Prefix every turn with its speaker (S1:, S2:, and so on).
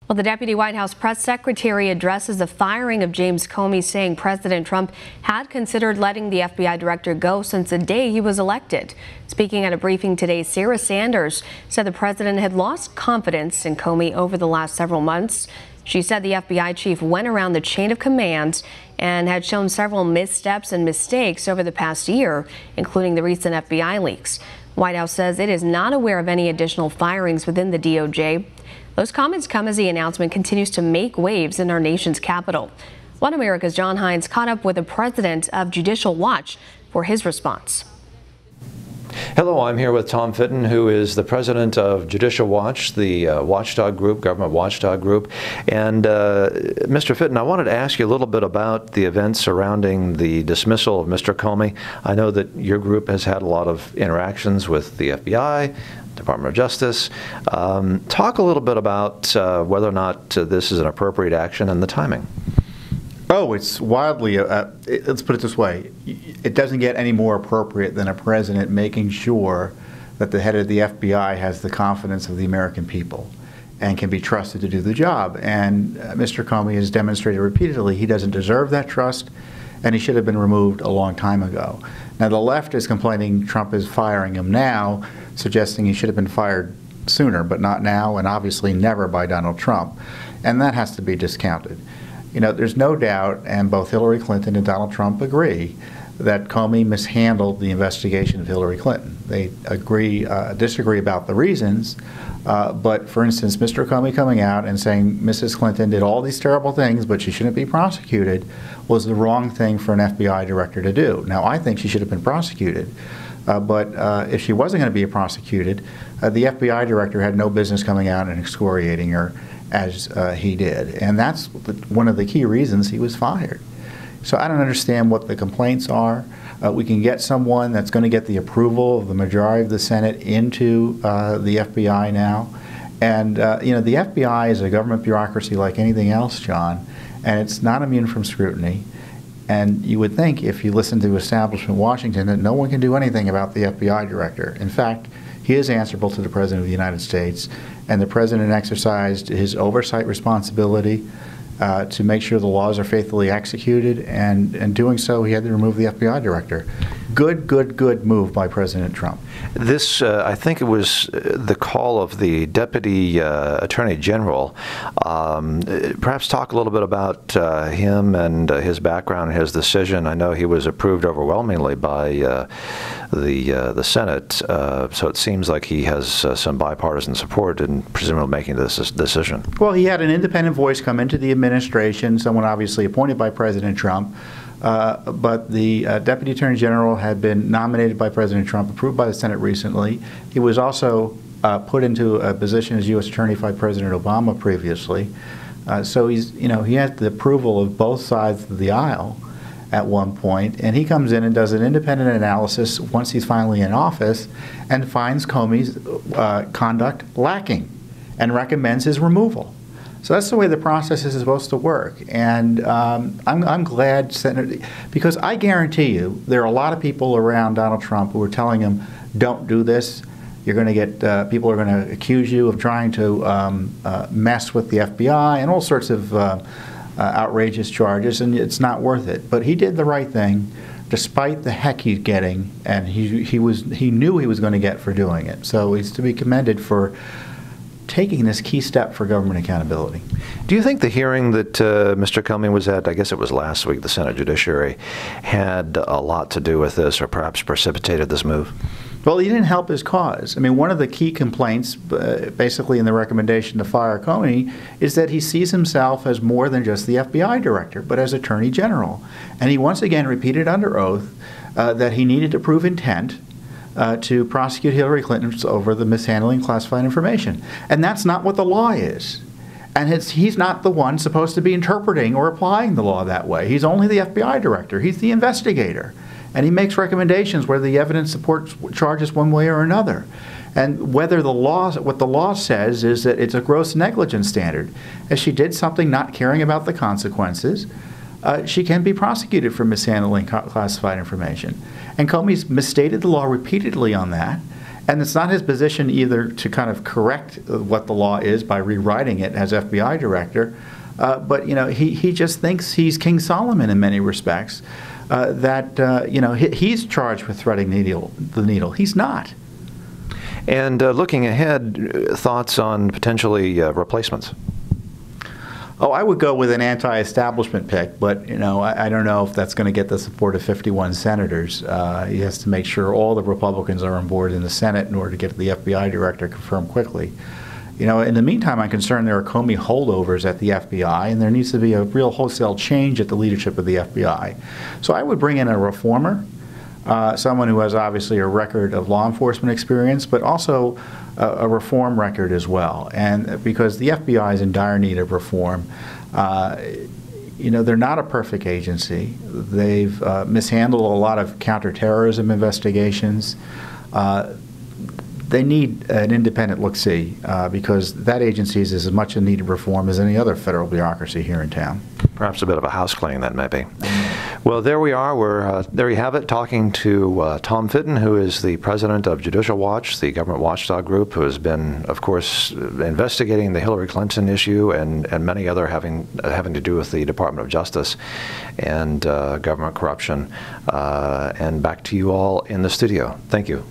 S1: Well, the Deputy White House press secretary addresses the firing of James Comey, saying President Trump had considered letting the FBI director go since the day he was elected. Speaking at a briefing today, Sarah Sanders said the president had lost confidence in Comey over the last several months. She said the FBI chief went around the chain of command and had shown several missteps and mistakes over the past year, including the recent FBI leaks. White House says it is not aware of any additional firings within the DOJ. Those comments come as the announcement continues to make waves in our nation's capital. One America's John Hines caught up with the President of Judicial Watch for his response.
S2: Hello, I'm here with Tom Fitton, who is the President of Judicial Watch, the watchdog group, government watchdog group. And Mr. Fitton, I wanted to ask you a little bit about the events surrounding the dismissal of Mr. Comey. I know that your group has had a lot of interactions with the FBI, Department of Justice. Talk a little bit about whether or not this is an appropriate action and the timing.
S3: Oh, it's wildly, let's put it this way, it doesn't get any more appropriate than a president making sure that the head of the FBI has the confidence of the American people and can be trusted to do the job. And Mr. Comey has demonstrated repeatedly he doesn't deserve that trust, and he should have been removed a long time ago. Now, the left is complaining Trump is firing him now, suggesting he should have been fired sooner, but not now, and obviously never by Donald Trump. And that has to be discounted. You know, there's no doubt, and both Hillary Clinton and Donald Trump agree, that Comey mishandled the investigation of Hillary Clinton. They disagree about the reasons, but for instance, Mr. Comey coming out and saying Mrs. Clinton did all these terrible things, but she shouldn't be prosecuted, was the wrong thing for an FBI director to do. Now, I think she should have been prosecuted, but if she wasn't going to be prosecuted, the FBI director had no business coming out and excoriating her as he did. And that's one of the key reasons he was fired. So I don't understand what the complaints are. We can get someone that's going to get the approval of the majority of the Senate into the FBI now. And you know, the FBI is a government bureaucracy like anything else, John, and it's not immune from scrutiny. And you would think, if you listen to establishment Washington, that no one can do anything about the FBI director. In fact, he is answerable to the President of the United States, and the President exercised his oversight responsibility to make sure the laws are faithfully executed, and in doing so, he had to remove the FBI director. Good move by President Trump.
S2: This, I think it was the call of the Deputy Attorney General. Perhaps talk a little bit about him and his background and his decision. I know he was approved overwhelmingly by the Senate, so it seems like he has some bipartisan support in presumably making this decision.
S3: Well, he had an independent voice come into the administration, someone obviously appointed by President Trump. But the Deputy Attorney General had been nominated by President Trump, approved by the Senate recently. He was also put into a position as U.S. Attorney by President Obama previously. So he's, you know, he had the approval of both sides of the aisle at one point, and he comes in and does an independent analysis once he's finally in office and finds Comey's conduct lacking and recommends his removal. So that's the way the process is supposed to work, and I'm glad, Senator, because I guarantee you there are a lot of people around Donald Trump who are telling him, don't do this. You're going to get, people are going to accuse you of trying to mess with the FBI and all sorts of outrageous charges, and it's not worth it. But he did the right thing, despite the heck he's getting, and he knew he was going to get for doing it. So he's to be commended for taking this key step for government accountability.
S2: Do you think the hearing that Mr. Comey was at, I guess it was last week, the Senate Judiciary, had a lot to do with this, or perhaps precipitated this move?
S3: Well, he didn't help his cause. I mean, one of the key complaints, basically in the recommendation to fire Comey, is that he sees himself as more than just the FBI director, but as Attorney General. And he once again repeated under oath that he needed to prove intent to prosecute Hillary Clinton over the mishandling classified information. And that's not what the law is. And he's not the one supposed to be interpreting or applying the law that way. He's only the FBI director. He's the investigator. And he makes recommendations where the evidence supports charges one way or another. And whether the law, what the law says is that it's a gross negligence standard. If she did something not caring about the consequences, she can be prosecuted for mishandling classified information. And Comey's misstated the law repeatedly on that, And it's not his position either to kind of correct what the law is by rewriting it as FBI director, but he just thinks he's King Solomon in many respects. He's charged with threading the needle. He's not.
S2: And looking ahead, thoughts on potentially replacements?
S3: Oh, I would go with an anti-establishment pick, but I don't know if that's going to get the support of 51 senators. He has to make sure all the Republicans are on board in the Senate in order to get the FBI director confirmed quickly. In the meantime, I'm concerned there are Comey holdovers at the FBI, and there needs to be a real wholesale change at the leadership of the FBI. So I would bring in a reformer, someone who has obviously a record of law enforcement experience, but also a reform record as well. And because the FBI is in dire need of reform, they're not a perfect agency. They've mishandled a lot of counterterrorism investigations. They need an independent look-see because that agency is as much in need of reform as any other federal bureaucracy here in town.
S2: Perhaps a bit of a house cleaning, that may be. Well, there we are. There you have it, talking to Tom Fitton, who is the president of Judicial Watch, the government watchdog group, who has been, of course, investigating the Hillary Clinton issue and many other having to do with the Department of Justice and government corruption. And back to you all in the studio. Thank you.